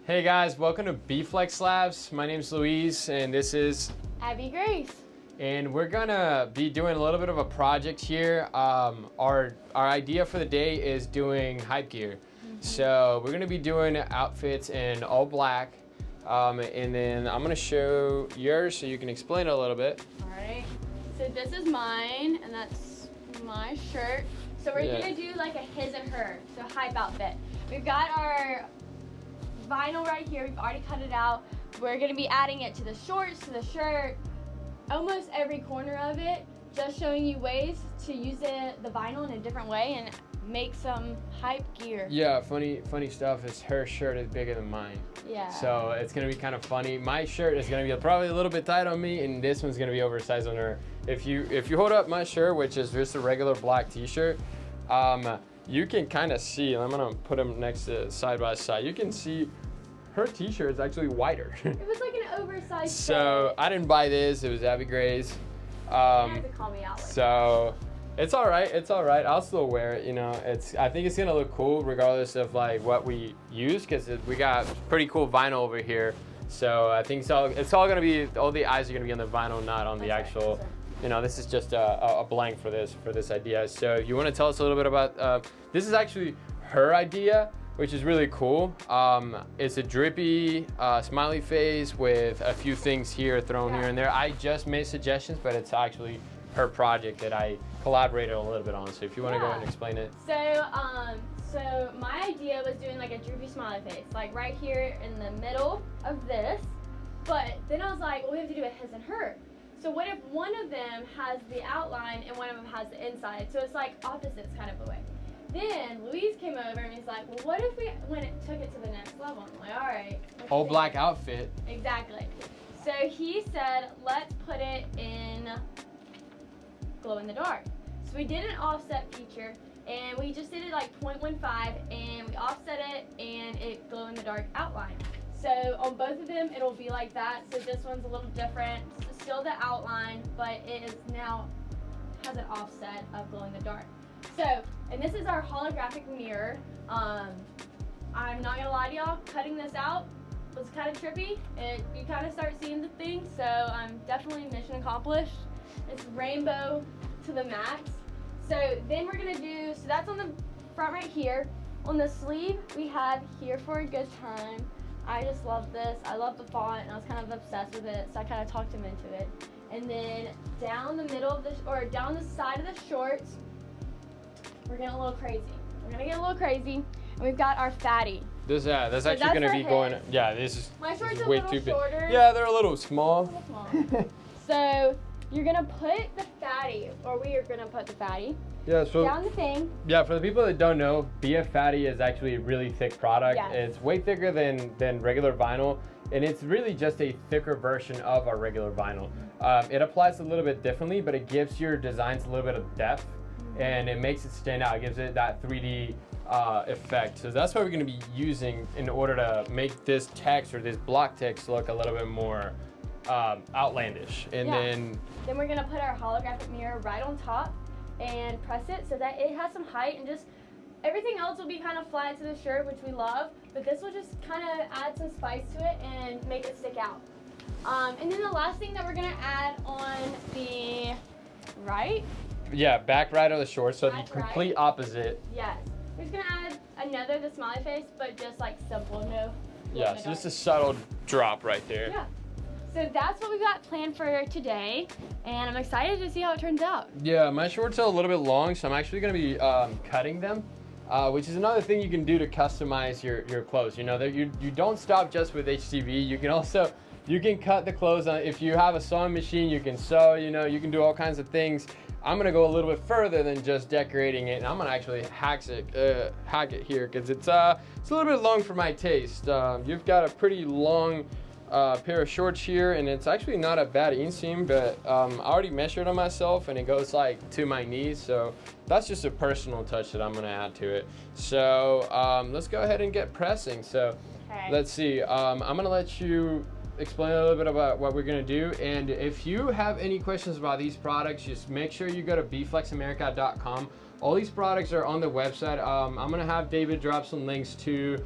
Hey guys, welcome to B-Flex Labs. My name's Luis and this is Abby Grace. And we're gonna be doing a little bit of a project here. Our idea for the day is doing hype gear. So we're gonna be doing outfits in all black. And then I'm gonna show yours so you can explain it a little bit. All right. So this is mine, and that's my shirt. So we're gonna do like a his and her, so hype outfit. We've got our vinyl right here. We've already cut it out. We're gonna be adding it to the shorts, to the shirt, almost every corner of it, just showing you ways to use the vinyl in a different way and make some hype gear. Yeah, funny stuff is her shirt is bigger than mine. Yeah. So it's gonna be kind of funny. My shirt is gonna be probably a little bit tight on me, and this one's gonna be oversized on her. If you hold up my shirt, which is just a regular black t-shirt, you can kind of see, and I'm gonna put them next to side by side. You can see her t-shirt is actually wider. It was like an oversized So shirt. I didn't buy this, it was Abby Gray's. You have to call me out like So it's all right, I'll still wear it, you know. I think it's gonna look cool regardless of like what we use, because we got pretty cool vinyl over here. So I think it's all gonna be, all the eyes are gonna be on the vinyl, not on the actual, you know, this is just a blank for this idea. So you wanna tell us a little bit about, this is actually her idea, which is really cool. It's a drippy smiley face with a few things here thrown here and there. I just made suggestions, but it's actually her project that I collaborated a little bit on. So if you want to go ahead and explain it. So my idea was doing like a droopy smiley face, like right here in the middle of this. But then I was like, well, we have to do a his and her. So what if one of them has the outline and one of them has the inside? So it's like opposites kind of a way. Then Louise came over and he's like, well, what if we took it to the next level? I'm like, all right. All black outfit. Exactly. So he said, let's put it in glow in the dark. So we did an offset feature, and we just did it like 0.15, and we offset it, and it glow in the dark outline. So on both of them, it'll be like that. So this one's a little different. It's still the outline, but it is now has an offset of glow in the dark. So, and this is our holographic mirror. I'm not gonna lie to y'all, cutting this out was kind of trippy. You kind of start seeing the things, so definitely mission accomplished. It's rainbow to the max. So then we're gonna do, so that's on the front right here. On the sleeve, we have here for a good time. I just love this. I love the font, and I was kind of obsessed with it, so I kind of talked him into it. And then down the middle of or down the side of the shorts, we're getting a little crazy. We're gonna get a little crazy, and we've got our fatty. That's So actually gonna be going. Yeah, this is My shorts are way a little too big. shorter. Yeah, they're a little small. So you're gonna put the fatty, or we are gonna put the fatty Yeah. So down the thing. yeah, for the people that don't know, BF Fatty is actually a really thick product. Yes. It's way thicker than regular vinyl, and it's really just a thicker version of our regular vinyl. It applies a little bit differently, but it gives your designs a little bit of depth, and it makes it stand out. It gives it that 3D effect. So that's what we're going to be using in order to make this text or this block text look a little bit more outlandish. And then we're gonna put our holographic mirror right on top and press it so that it has some height, and just everything else will be kind of flat to the shirt, which we love, but this will just kind of add some spice to it and make it stick out. And then the last thing that we're gonna add on the right. yeah, back right of the shorts, so the Back complete right. opposite. Yes. We're just gonna add another the smiley face, but just like simple, no. Yeah, so just a subtle drop right there. Yeah. So that's what we got planned for today, and I'm excited to see how it turns out. Yeah, my shorts are a little bit long, so I'm actually going to be cutting them, which is another thing you can do to customize your clothes. You know, that you don't stop just with HTV. You can cut the clothes on. If you have a sewing machine, you can sew. You know, you can do all kinds of things. I'm gonna go a little bit further than just decorating it, and I'm gonna actually hack it here, because it's a little bit long for my taste. You've got a pretty long pair of shorts here, and it's actually not a bad inseam, but I already measured on myself, and it goes like to my knees, so that's just a personal touch that I'm gonna add to it. So let's go ahead and get pressing. So let's see, I'm gonna let you explain a little bit about what we're gonna do, and if you have any questions about these products, just make sure you go to bflexamerica.com. All these products are on the website. I'm gonna have David drop some links to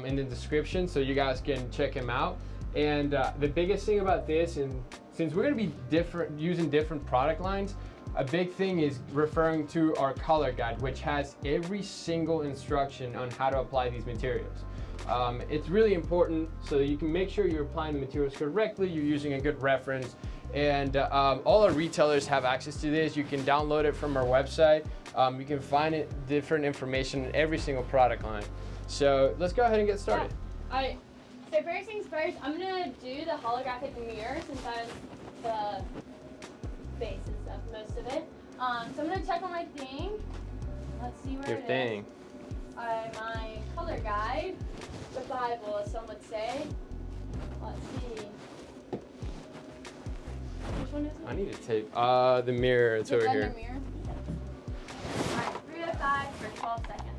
in the description so you guys can check him out. And the biggest thing about this, and since we're gonna be using different product lines, a big thing is referring to our color guide, which has every single instruction on how to apply these materials. It's really important so that you can make sure you're applying the materials correctly, you're using a good reference, and all our retailers have access to this. You can download it from our website. You can find different information in every single product line. So let's go ahead and get started. Yeah. All right. So first things first, I'm gonna do the holographic mirror since that's the base and stuff, most of it. So I'm gonna check on my thing. Let's see where Your it thing. is. My color guide, the Bible, as some would say. Let's see. Which one is it? I need to tape the mirror. It's over here. Mirror? Alright, 305 for 12 seconds.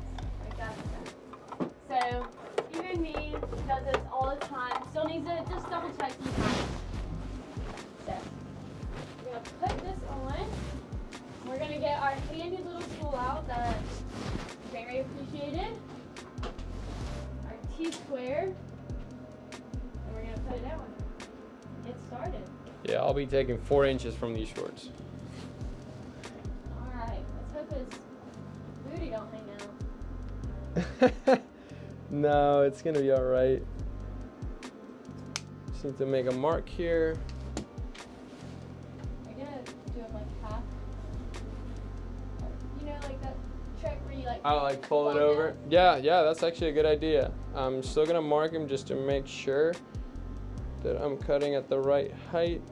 Like that's it. So even me does this all the time. Still needs to just double check each time. So we're gonna put this on. We're gonna get our handy little tool out that's very appreciated. Our T-square. And we're gonna put it on. Get started. Yeah, I'll be taking 4 inches from these shorts. Alright, let's hope his booty don't hang out. No, it's gonna be all right. Just need to make a mark here. I'm gonna do it like half. You know, like that trick where you like. I'll like fold it over. Yeah, that's actually a good idea. I'm still gonna mark him just to make sure that I'm cutting at the right height.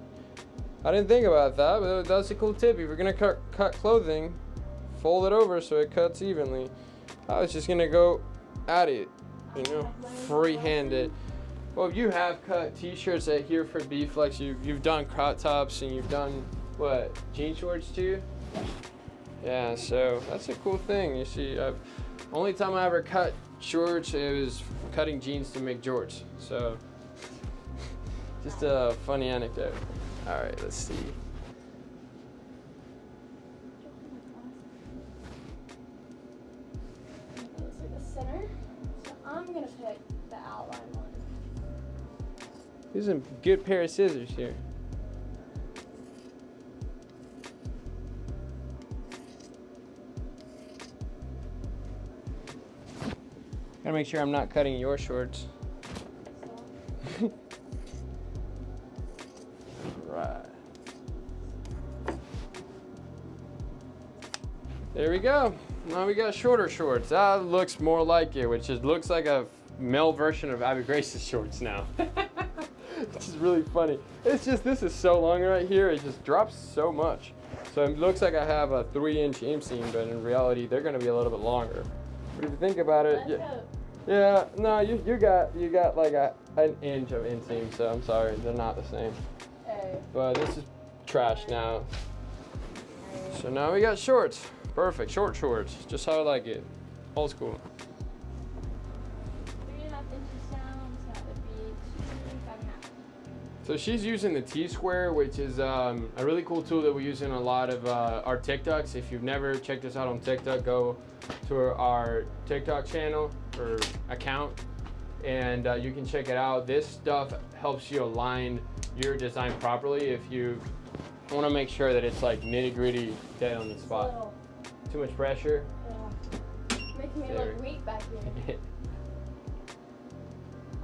I didn't think about that, but that's a cool tip. If you're gonna cut clothing, fold it over so it cuts evenly. I was just gonna go at it, you know, free-handed. Well, you have cut t-shirts at Here for B-Flex. You've done crop tops and you've done, what, jean shorts too? Yeah, so that's a cool thing. You see, only time I ever cut shorts, it was cutting jeans to make jorts. So, just a funny anecdote. All right, let's see. It looks like the center. So I'm gonna pick the outline one. These are a good pair of scissors here. Gotta make sure I'm not cutting your shorts. So, Right. There we go. Now we got shorter shorts. That looks more like it, which is looks like a male version of Abby Grace's shorts now. Which is really funny. It's just, this is so long right here, it just drops so much. So it looks like I have a 3-inch inseam, but in reality, they're gonna be a little bit longer. But if you think about it, yeah, no, you got like an inch of inseam, so I'm sorry, they're not the same. But this is trash now. So now we got shorts. Perfect, short shorts, just how I like it. Old school. 3.5 inches down, so that would be 5.5. So she's using the T-square, which is a really cool tool that we use in a lot of our TikToks. If you've never checked us out on TikTok, go to our TikTok channel or account, and you can check it out. This stuff helps you align your design properly if you want to make sure that it's like nitty-gritty, dead on the spot. Too much pressure. Yeah. Making me look weak back here.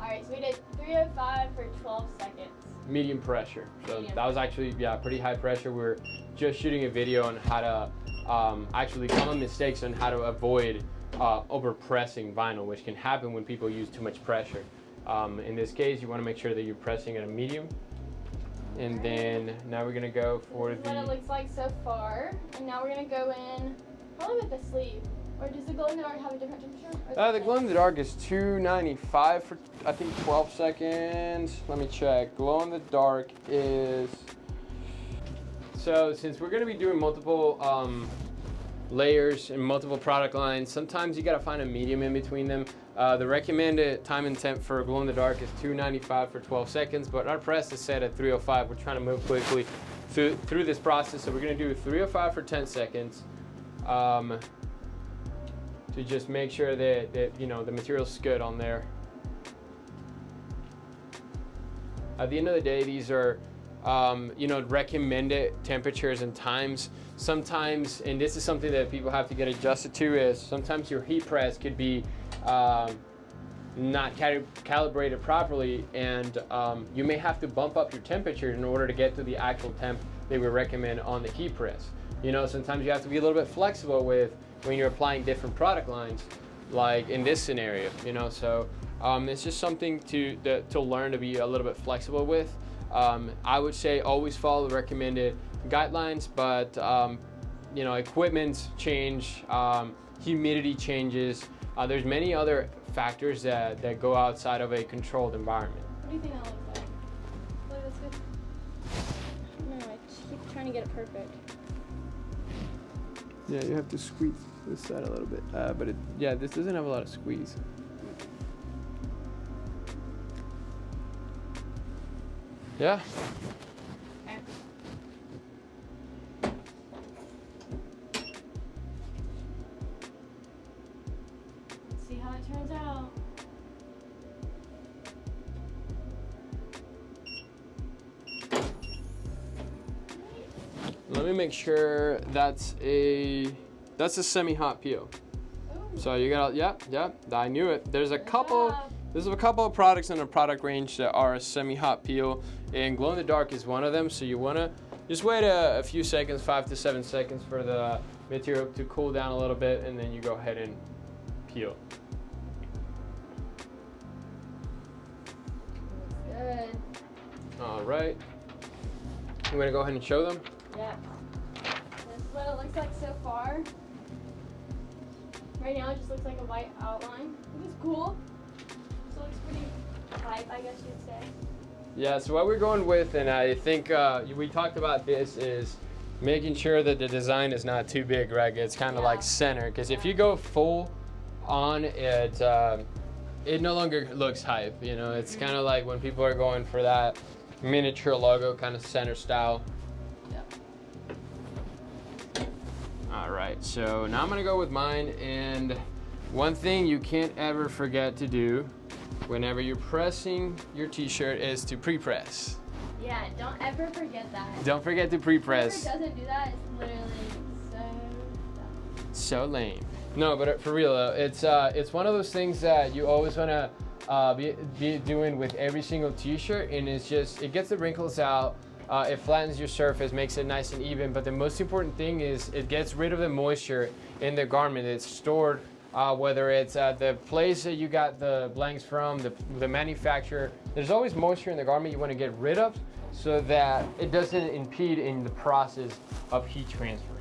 Alright, so we did 305 for 12 seconds. Medium pressure. So Medium. that was actually, yeah, pretty high pressure. We're just shooting a video on how to actually common mistakes on how to avoid over pressing vinyl, which can happen when people use too much pressure. In this case, you want to make sure that you're pressing at a medium. And then now we're gonna go for This is what it looks like so far. And now we're gonna go in probably with the sleeve. Or does the glow in the dark have a different temperature? the glow in the dark is 295 for I think 12 seconds. Let me check. Glow in the dark is, so since we're gonna be doing multiple layers and multiple product lines, sometimes you gotta find a medium in between them. The recommended time and temp for glow in the dark is 295 for 12 seconds, but our press is set at 305. We're trying to move quickly through this process, so we're gonna do 305 for 10 seconds. to just make sure that you know, the material's good on there. At the end of the day, these are you know, recommended temperatures and times. Sometimes, and this is something that people have to get adjusted to, is sometimes your heat press could be not calibrated properly, and you may have to bump up your temperature in order to get to the actual temp they would recommend on the heat press. You know, sometimes you have to be a little bit flexible with when you're applying different product lines, like in this scenario, you know. So it's just something to learn to be a little bit flexible with. I would say always follow the recommended guidelines, but you know, equipment change, humidity changes. There's many other factors that go outside of a controlled environment. What do you think that looks like? Look, that's good. No, I just keep trying to get it perfect. Yeah, you have to squeeze this side a little bit, but yeah, this doesn't have a lot of squeeze. Yeah. Okay. Let's see how it turns out. Let me make sure that's a semi-hot peel. Ooh. So you got, yep, I knew it. There's a couple of products in the product range that are a semi-hot peel, and glow in the dark is one of them. So you wanna just wait a few seconds, 5 to 7 seconds, for the material to cool down a little bit, and then you go ahead and peel. Good. All right. I'm gonna go ahead and show them. Yeah. This is what it looks like so far. Right now it just looks like a white outline, which is cool. So it looks pretty hype, I guess you'd say. Yeah, so what we're going with, and I think we talked about this, is making sure that the design is not too big, right? It's kind of like center, because if you go full on it, it no longer looks hype, you know? It's kind of like when people are going for that miniature logo kind of center style. All right, so now I'm gonna go with mine, and one thing you can't ever forget to do whenever you're pressing your t-shirt is to pre-press. Yeah, don't ever forget that. Don't forget to pre-press. Whoever doesn't do that is literally so dumb. So lame. No, but for real though, it's one of those things that you always wanna be doing with every single t-shirt, and it gets the wrinkles out. It flattens your surface, makes it nice and even, but the most important thing is it gets rid of the moisture in the garment. It's stored, whether it's at the place that you got the blanks from, the manufacturer. There's always moisture in the garment you want to get rid of so that it doesn't impede in the process of heat transfer.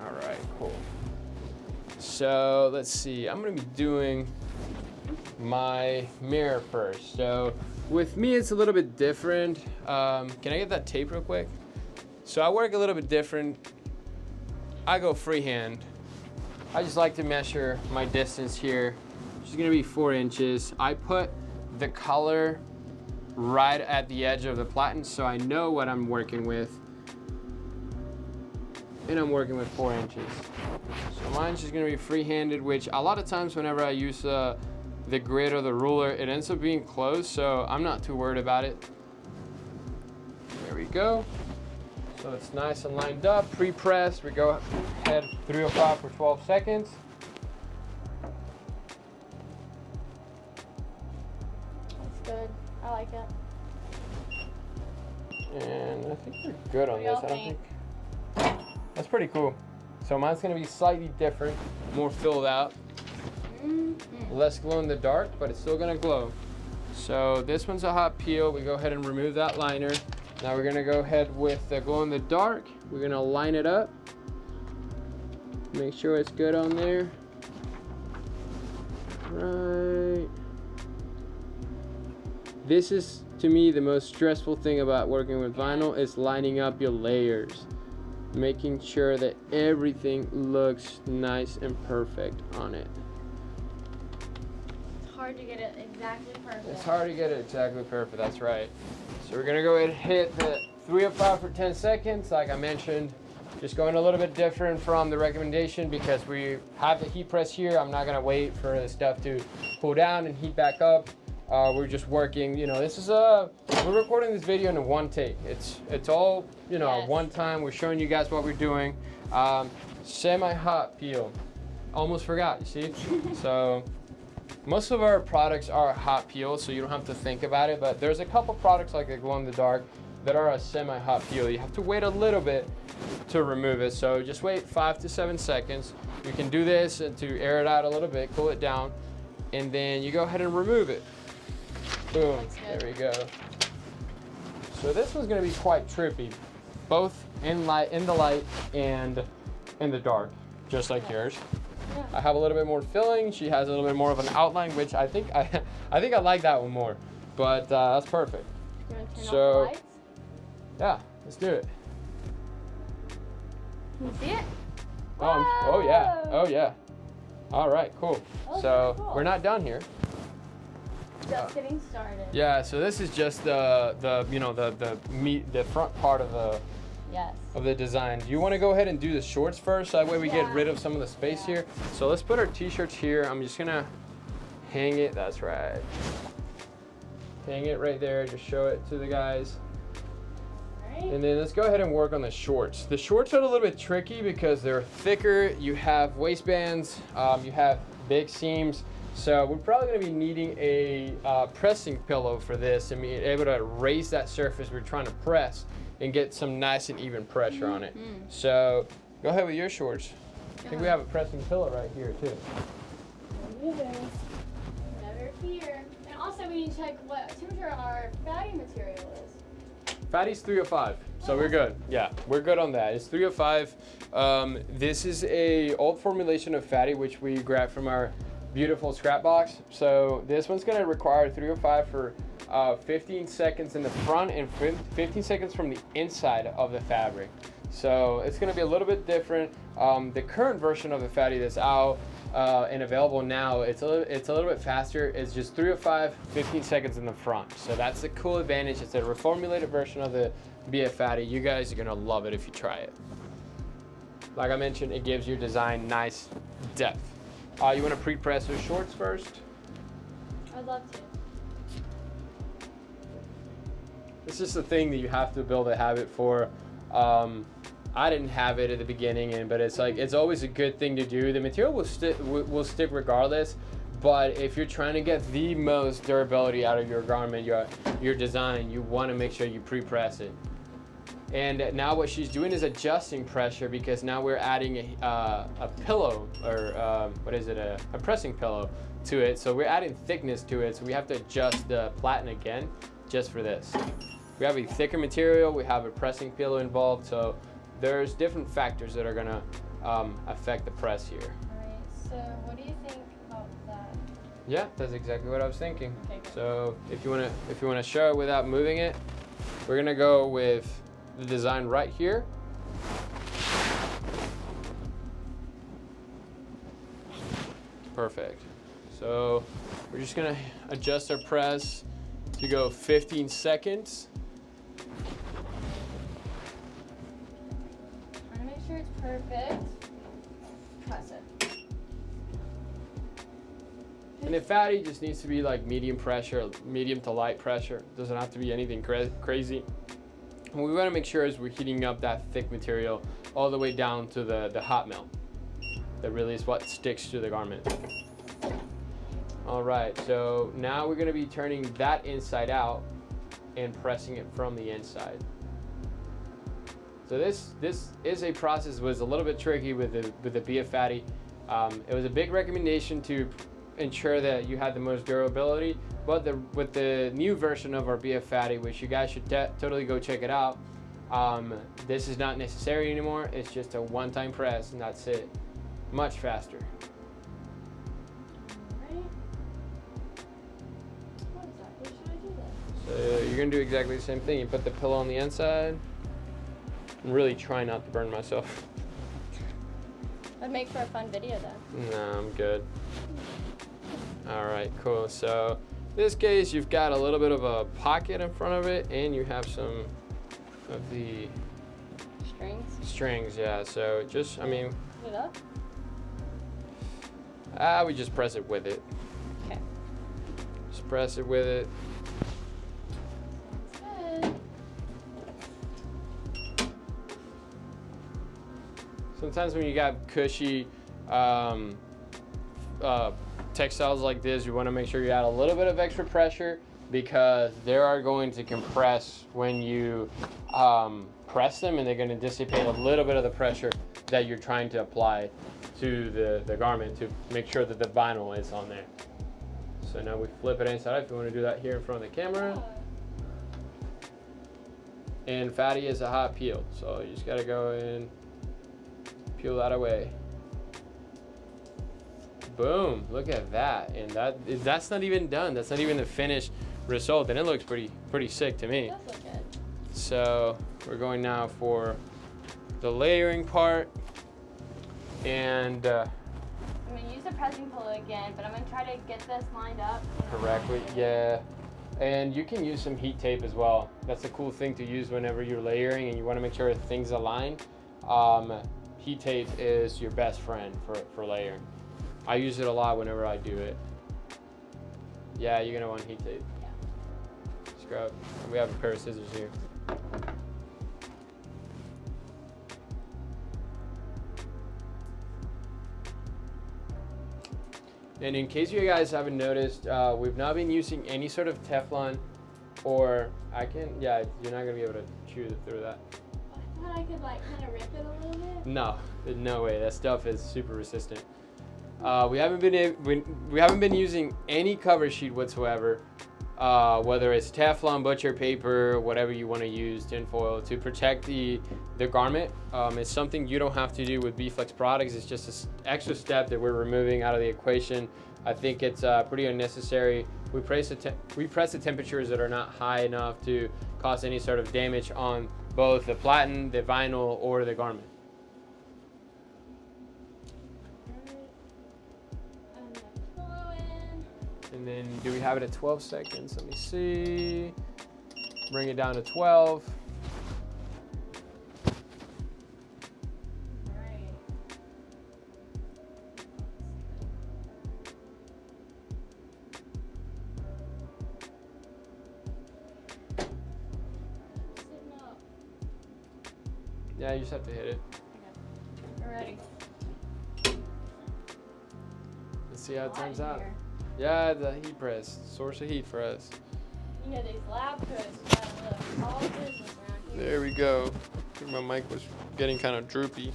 All right, cool. So let's see, I'm gonna be doing my mirror first. So with me, it's a little bit different. Can I get that tape real quick? So I work a little bit different. I go freehand. I just like to measure my distance here, which is gonna be 4 inches. I put the color right at the edge of the platen so I know what I'm working with. And I'm working with 4 inches. So mine's just gonna be free-handed, which a lot of times whenever I use the grid or the ruler, it ends up being closed, so I'm not too worried about it. There we go. So it's nice and lined up, pre-pressed. We go ahead 305 for 12 seconds. That's good. I like it. And I think we're good on this. What do y'all think? That's pretty cool. So mine's gonna be slightly different, more filled out. Less glow in the dark, but it's still gonna glow. So this one's a hot peel. We go ahead and remove that liner. Now we're gonna go ahead with the glow in the dark. We're gonna line it up. Make sure it's good on there. Right. This is, to me, the most stressful thing about working with vinyl is lining up your layers. Making sure that everything looks nice and perfect on it. Hard to get it exactly perfect. It's hard to get it exactly perfect, that's right. So we're gonna go ahead and hit the 305 for 10 seconds, like I mentioned. Just going a little bit different from the recommendation because we have the heat press here. I'm not gonna wait for the stuff to cool down and heat back up. We're just working, you know, we're recording this video in one take. It's all, you know, Yes. one time. We're showing you guys what we're doing. Semi-hot peel. Almost forgot, you see? So most of our products are hot peel, so you don't have to think about it, but there's a couple products like the glow in the dark that are a semi-hot peel. You have to wait a little bit to remove it, so just wait 5 to 7 seconds. You can do this to air it out a little bit, cool it down, and then you go ahead and remove it. Boom, there we go. So this one's gonna be quite trippy, both in the light and in the dark, just like yours. Yeah. I have a little bit more filling. She has a little bit more of an outline, which I think I like that one more, but that's perfect. You want to turn So- off the lights? Yeah, let's do it. Can you see it? Oh yeah, oh yeah. All right, cool. Oh, So very cool. we're not done here. Just getting started. Yeah, so this is just the front part of Yes. the design. Do you want to go ahead and do the shorts first? That way we get Yeah. rid of some of the space Yeah. here. So let's put our t-shirts here. I'm just gonna hang it. That's right. Hang it right there. Just show it to the guys. Alright. And then let's go ahead and work on the shorts. The shorts are a little bit tricky because they're thicker. You have waistbands. You have big seams. So we're probably going to be needing a pressing pillow for this and be able to raise that surface we're trying to press and get some nice and even pressure on it. So go ahead with your shorts. I think we have a pressing pillow right here too. Never fear. And also we need to check what temperature our fatty material is. Fatty's 305, so we're good. Yeah, we're good on that. It's 305. This is a old formulation of fatty which we grabbed from our beautiful scrap box. So this one's gonna require 305 for 15 seconds in the front and 15 seconds from the inside of the fabric. So it's gonna be a little bit different. The current version of the fatty that's out and available now, it's a little bit faster. It's just 305, 15 seconds in the front. So that's the cool advantage. It's a reformulated version of the BF fatty. You guys are gonna love it if you try it. Like I mentioned, it gives your design nice depth. You want to pre-press your shorts first? I'd love to. It's just a thing that you have to build a habit for. I didn't have it at the beginning, but it's like it's always a good thing to do. The material will stick regardless, but if you're trying to get the most durability out of your garment, your design, you want to make sure you pre-press it. And now what she's doing is adjusting pressure because now we're adding a pillow or what is it, a pressing pillow to it. So we're adding thickness to it. So we have to adjust the platen again just for this. We have a thicker material, we have a pressing pillow involved. So there's different factors that are gonna affect the press here. Alright, so what do you think about that? Yeah, that's exactly what I was thinking. Okay, good. So if you wanna show it without moving it, we're gonna go with the design right here. Perfect. So we're just gonna adjust our press to go 15 seconds. Trying to make sure it's perfect. Press it. And the fatty just needs to be like medium pressure, medium to light pressure. Doesn't have to be anything crazy. What we want to make sure is we're heating up that thick material all the way down to the hot melt. That really is what sticks to the garment. All right, so now we're going to be turning that inside out and pressing it from the inside. So this is a process that was a little bit tricky with the BF fatty. It was a big recommendation to ensure that you had the most durability, but with the new version of our BF fatty, which you guys should totally go check it out, this is not necessary anymore. It's just a one-time press and that's it. Much faster. Alright. How exactly should I do this? So you're gonna do exactly the same thing. You put the pillow on the inside. I'm really trying not to burn myself. That'd make for a fun video then. No, I'm good. All right, cool. So in this case, you've got a little bit of a pocket in front of it, and you have some of the strings. Strings, yeah. So just, I mean, Put it up. we just press it with it. Okay. Just press it with it. Sounds good. Sometimes when you got cushy textiles like this, you want to make sure you add a little bit of extra pressure because they are going to compress when you press them, and they're going to dissipate a little bit of the pressure that you're trying to apply to the garment to make sure that the vinyl is on there. So now we flip it inside if you want to do that here in front of the camera. And fatty is a hot peel, so you just got to go in, peel that away. Boom, look at that. And that's not even done. That's not even the finished result, and it looks pretty sick to me. It does look good. So we're going now for the layering part, and I'm gonna use the pressing pillow again, but I'm gonna try to get this lined up correctly, yeah. And you can use some heat tape as well. That's a cool thing to use whenever you're layering and you want to make sure things align. Heat tape is your best friend for layering. I use it a lot whenever I do it. Yeah, you're gonna want heat tape. Yeah. Scrub. We have a pair of scissors here. And in case you guys haven't noticed, we've not been using any sort of Teflon, or yeah, you're not gonna be able to chew through that. I thought I could like kind of rip it a little bit. No, there's no way. That stuff is super resistant. We haven't been using any cover sheet whatsoever, whether it's Teflon, butcher paper, whatever you want to use, tinfoil to protect the garment. It's something you don't have to do with B-Flex products. It's just an extra step that we're removing out of the equation. I think it's pretty unnecessary. We press the temperatures that are not high enough to cause any sort of damage on both the platen, the vinyl, or the garment. And then do we have it at 12 seconds? Let me see. Bring it down to 12. Yeah, you just have to hit it. Okay. We're ready. Let's see how it turns out. Here. Yeah, the heat press, source of heat for us. You know, these lab coats gotta look all business around here. There we go. I think my mic was getting kind of droopy.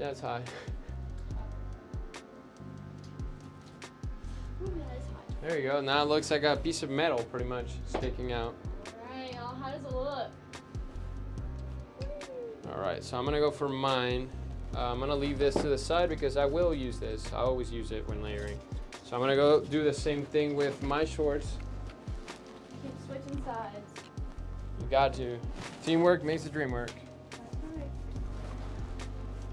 Yeah, it's high. Ooh, that is hot. There you go. Now it looks like a piece of metal pretty much sticking out. Alright, y'all, how does it look? All right, so I'm gonna go for mine. I'm gonna leave this to the side because I will use this. I always use it when layering. So I'm gonna go do the same thing with my shorts. Keep switching sides. You got to. Teamwork makes the dream work. That's right.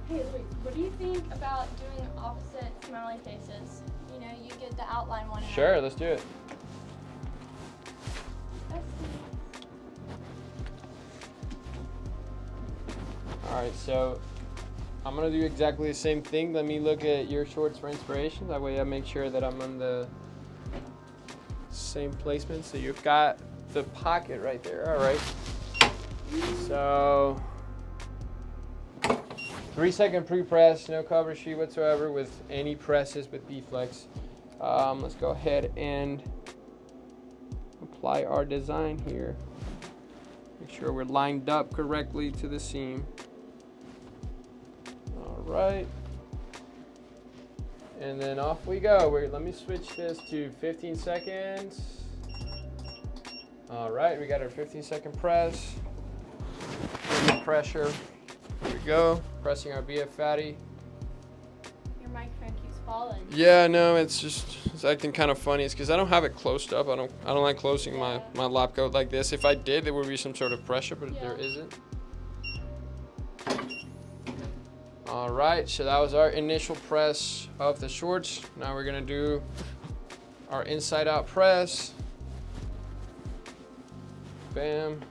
Hey, Luke, what do you think about doing opposite smiley faces? You know, you get the outline one. Sure, let's do it. All right, so I'm gonna do exactly the same thing. Let me look at your shorts for inspiration. That way I make sure that I'm on the same placement. So you've got the pocket right there, all right. So 3-second pre-press, no cover sheet whatsoever with any presses with B-Flex. Let's go ahead and apply our design here. Make sure we're lined up correctly to the seam. All right. And then off we go. Let me switch this to 15 seconds. All right, we got our 15-second press. Pressure. Here we go. Pressing our BF fatty. Your microphone keeps falling. Yeah, no, it's acting kind of funny. It's because I don't have it closed up. I don't like closing my lap coat like this. If I did, there would be some sort of pressure, but there isn't. All right, so that was our initial press of the shorts. Now we're gonna do our inside out press. bam.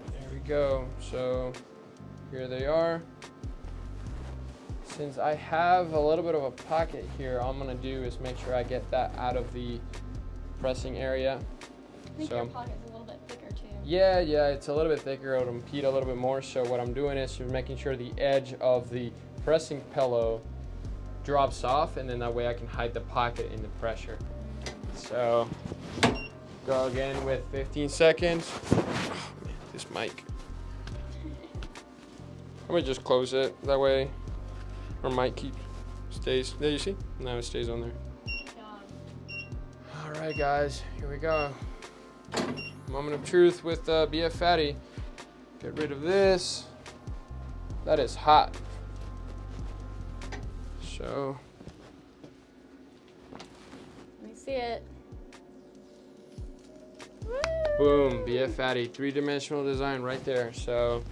There we go. So here they are. Since I have a little bit of a pocket here, all I'm gonna do is make sure I get that out of the pressing area. I think your pocket's a little bit thicker too. Yeah, it's a little bit thicker. It'll impede a little bit more. So what I'm doing is just making sure the edge of the pressing pillow drops off, and then that way I can hide the pocket in the pressure. So go again with 15 seconds. Oh, man, this mic. I'm gonna just close it. That way our mic stays. There, you see? Now it stays on there. All right, guys, here we go. Moment of truth with BF Fatty. Get rid of this. That is hot. So. Let me see it. Boom, BF Fatty, 3-dimensional design right there. So,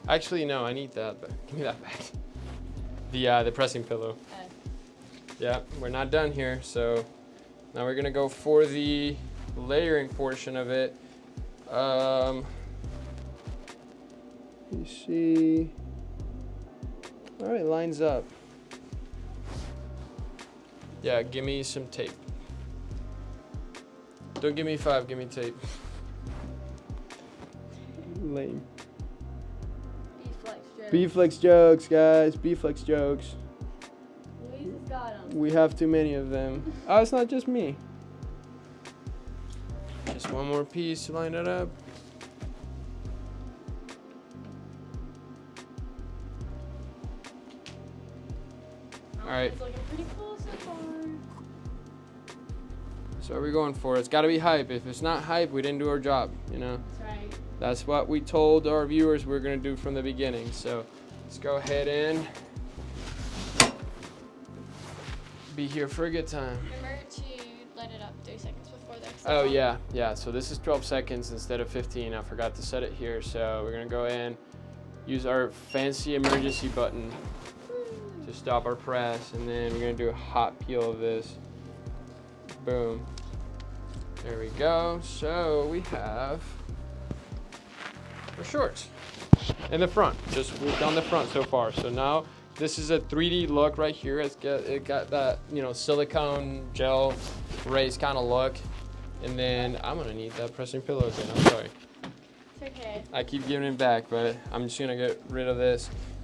actually, no, I need that, but give me that back. The pressing pillow. Yeah, we're not done here. So now we're gonna go for the layering portion of it. You see, all right, lines up. Yeah, give me some tape. Don't give me 5, give me tape. Lame. B-flex jokes, guys. B-flex jokes. Luis has got them. We have too many of them. Oh, it's not just me. Just one more piece to line it up. All right. It's looking pretty cool so far. So what are we going for? It's got to be hype. If it's not hype, we didn't do our job, you know? That's right. That's what we told our viewers we're going to do from the beginning. So let's go ahead and be here for a good time. Remember to let it up 3 seconds before the next Oh, song. yeah. So this is 12 seconds instead of 15. I forgot to set it here. So we're going to go in, use our fancy emergency button to stop our press. And then we're going to do a hot peel of this. Boom. There we go. So we have our shorts in the front. We've done the front so far. So now this is a 3D look right here. It got that, you know, silicone gel raised kind of look. And then I'm gonna need that pressing pillow again. I'm sorry. It's okay. I keep giving it back, but I'm just gonna get rid of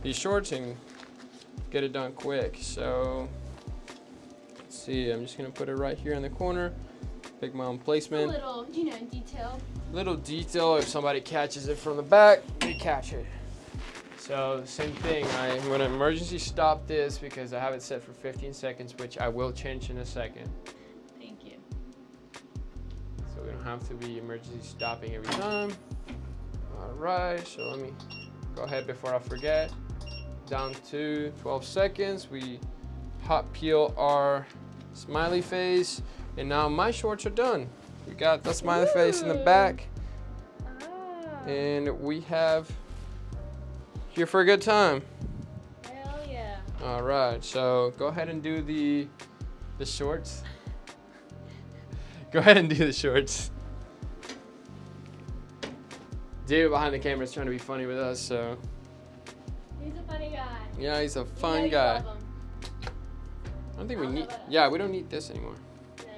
these shorts and get it done quick. So let's see. I'm just gonna put it right here in the corner. Pick my own placement. A little, you know, detail. Little detail. If somebody catches it from the back, they catch it. So same thing, I'm gonna emergency stop this because I have it set for 15 seconds, which I will change in a second. Thank you. So we don't have to be emergency stopping every time. All right, so let me go ahead before I forget. Down to 12 seconds, we hot peel our smiley face, and now my shorts are done. We got the smiley face in the back, and we have here for a good time. Hell yeah. All right, so go ahead and do the shorts. Go ahead and do the shorts. Dude behind the camera is trying to be funny with us, so. He's a funny guy. Yeah, he's a You know fun you guy. love him. I don't think I we don't know need, about us. yeah, we don't need this anymore. Yeah.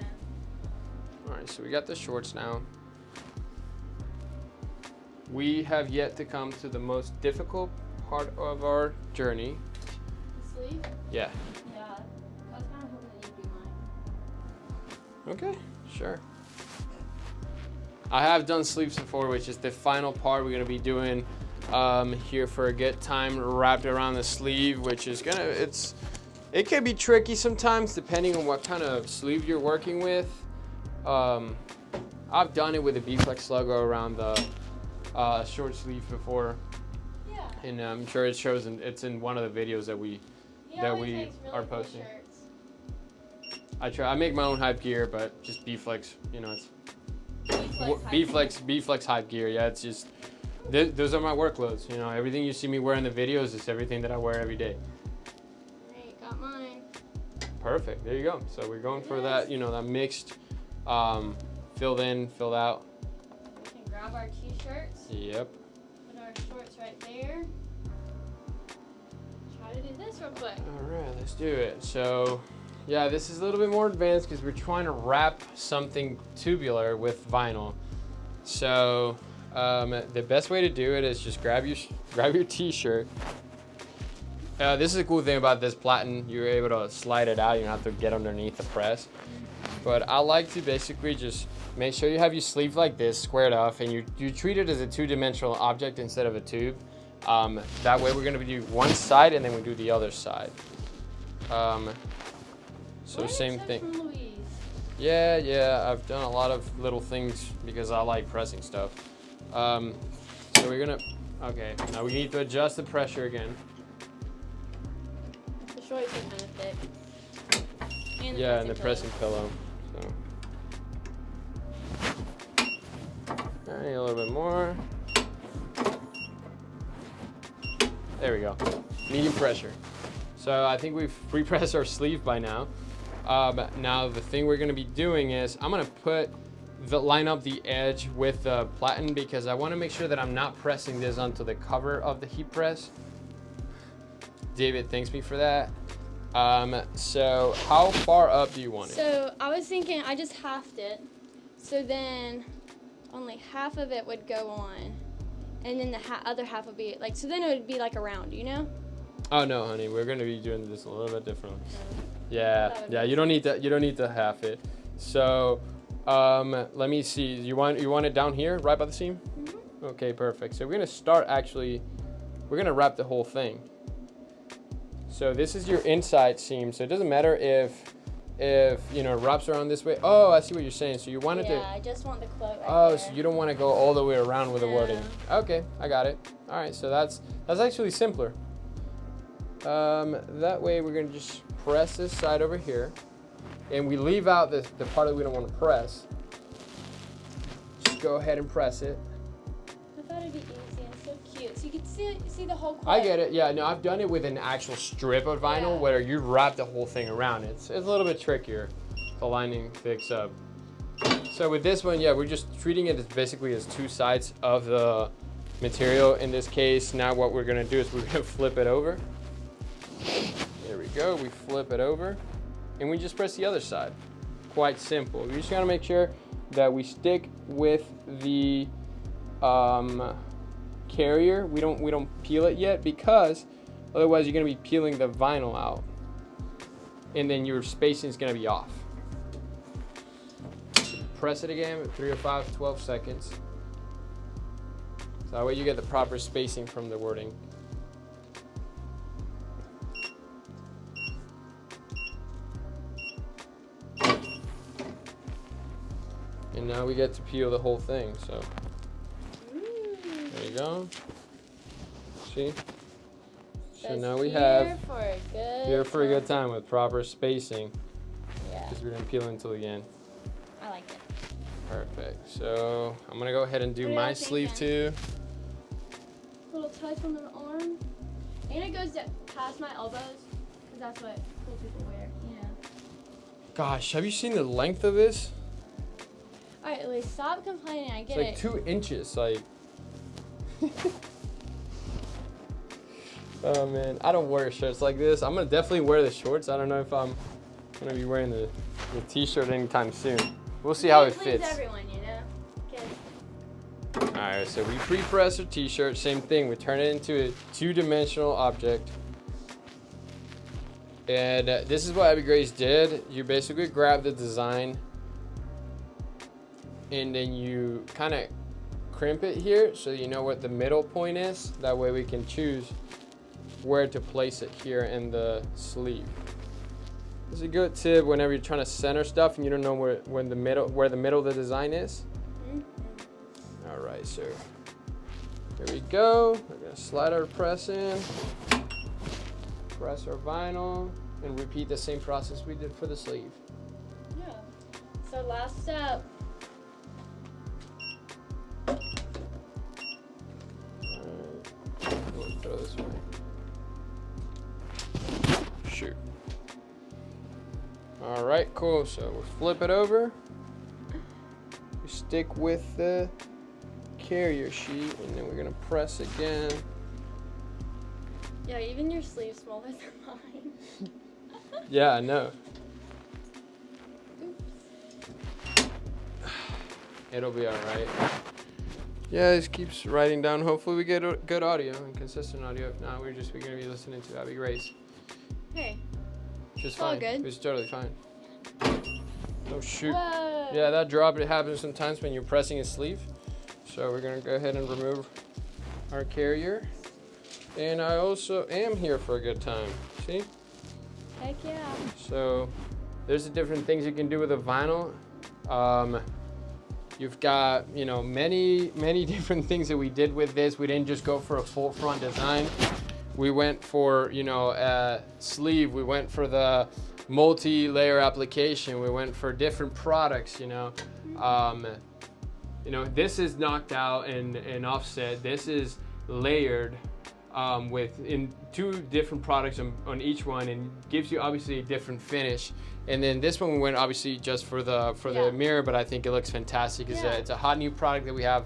All right, so we got the shorts now. We have yet to come to the most difficult part of our journey. The sleeve? Yeah. Yeah. I was kind of hoping that you'd be mine. Okay, sure. I have done sleeves before, which is the final part we're gonna be doing here for a good time, wrapped around the sleeve, which is it can be tricky sometimes depending on what kind of sleeve you're working with. I've done it with the B-Flex logo around the short sleeve before. Yeah. And I'm sure it shows, it's in one of the videos that we are really posting. Shirts. I make my own hype gear, but just B-Flex, you know, it's B-Flex B-Flex hype gear. Yeah, it's just those are my workloads. You know, everything you see me wear in the videos is everything that I wear every day. Great, got mine. Perfect. There you go. So we're going for that, you know, that mixed filled in, filled out. We can grab our t-shirts. Yep. Put our shorts right there. Try to do this real quick. All right, let's do it. So, yeah, this is a little bit more advanced because we're trying to wrap something tubular with vinyl. So, the best way to do it is just grab your t-shirt. This is a cool thing about this platen. You're able to slide it out. You don't have to get underneath the press. But I like to basically just make sure you have your sleeve like this, squared off, and you treat it as a two-dimensional object instead of a tube. That way we're gonna do one side and then we do the other side. So same thing. Yeah, I've done a lot of little things because I like pressing stuff. So we're gonna, okay, now we need to adjust the pressure again. The shorts are kind of thick. And the pressing pillow. So. I need a little bit more. There we go. Medium pressure. So I think we've pre-pressed our sleeve by now. Now the thing we're gonna be doing is I'm gonna line up the edge with the platen because I wanna make sure that I'm not pressing this onto the cover of the heat press. David thanks me for that. So how far up do you want it? So I was thinking I just halved it. So then only half of it would go on. And then the other half would be like, so then it would be like a round, you know? Oh no, honey, we're gonna be doing this a little bit differently. Yeah, you don't need to half it. So, let me see. You want it down here, right by the seam? Mm-hmm. Okay, perfect. So we're gonna start we're gonna wrap the whole thing. So this is your inside seam. So it doesn't matter if you know it wraps around this way. Oh, I see what you're saying. So you wanted to. Yeah, I just want the quote. Oh, so you don't want to go all the way around with the wording. Okay, I got it. All right, so that's actually simpler. That way we're gonna just press this side over here, and we leave out the part that we don't want to press. Just go ahead and press it. I thought it'd be easy and so cute. So you could see the whole quote. I get it. Yeah, no, I've done it with an actual strip of vinyl where you wrap the whole thing around. It's a little bit trickier. The lining fix up. So with this one, yeah, we're just treating it as basically as two sides of the material. In this case, now what we're gonna do is we're gonna flip it over. There we go, we flip it over and we just press the other side. Quite simple. We just gotta make sure that we stick with the carrier. We don't peel it yet because otherwise you're gonna be peeling the vinyl out and then your spacing is gonna be off. Press it again, 3 or 5, 12 seconds. So that way you get the proper spacing from the wording. And now we get to peel the whole thing, so. There you go. See? So now we have here for a good time with proper spacing. Yeah. Because we're gonna peel until the end. I like it. Perfect. So I'm gonna go ahead and do my sleeve too. Little touch on the arm. And it goes past my elbows. Because that's what cool people wear. Yeah. Gosh, have you seen the length of this? Alright, Lee, stop complaining. I get it. It's like 2 inches, like. Oh man, I don't wear shirts like this. I'm gonna definitely wear the shorts. I don't know if I'm gonna be wearing the t-shirt anytime soon. We'll see how it fits. Everyone, you know? Alright, so we pre-press our t-shirt. Same thing, we turn it into a 2-dimensional object. And this is what Abby Grace did. You basically grab the design and then you kind of crimp it here so you know what the middle point is. That way we can choose where to place it here in the sleeve. This is a good tip whenever you're trying to center stuff and you don't know where the middle of the design is. Mm-hmm. All right, so here we go. We're gonna slide our press in, press our vinyl, and repeat the same process we did for the sleeve. Yeah. So last step. Throw this way. Shoot. All right, cool. So we'll flip it over. stick with the carrier sheet, and then we're gonna press again. Yeah, even your sleeve's smaller than mine. Yeah, I know. It'll be all right. Yeah, it keeps writing down. Hopefully we get good audio and consistent audio. If not, we're gonna be listening to Abby Grace. Hey. Just All fine. good. It's totally fine. Oh shoot. Whoa. Yeah, that drop, it happens sometimes when you're pressing a sleeve. So we're gonna go ahead and remove our carrier. And I also am here for a good time. See? Heck yeah. So there's the different things you can do with a vinyl. You've got, you know, many different things that we did with this. We didn't just go for a full front design. We went for, you know, a sleeve. We went for the multi-layer application. We went for different products, you know. You know, this is knocked out and offset. This is layered in 2 different products on each one, and gives you obviously a different finish. And then this one we went obviously just for the mirror, but I think it looks fantastic. It's a hot new product that we have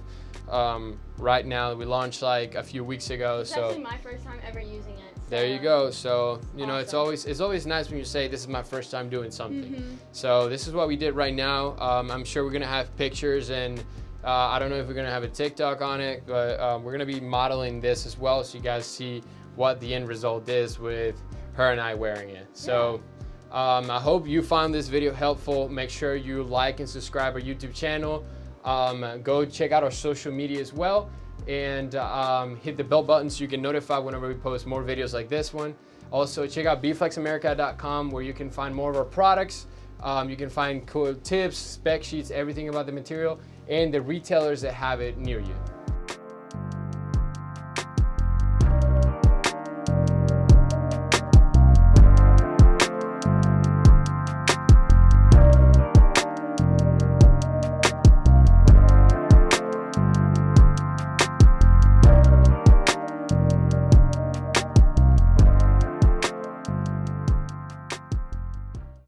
right now that we launched like a few weeks ago. It's actually my first time ever using it. So there you go. So you know, awesome. it's always nice when you say this is my first time doing something. Mm-hmm. So this is what we did right now. I'm sure we're gonna have pictures, and I don't know if we're gonna have a TikTok on it, but we're gonna be modeling this as well, so you guys see what the end result is with her and I wearing it. So I hope you found this video helpful. Make sure you like and subscribe our YouTube channel. Go check out our social media as well, and hit the bell button so you get notified whenever we post more videos like this one. Also, check out bflexamerica.com, where you can find more of our products. You can find cool tips, spec sheets, everything about the material, and the retailers that have it near you.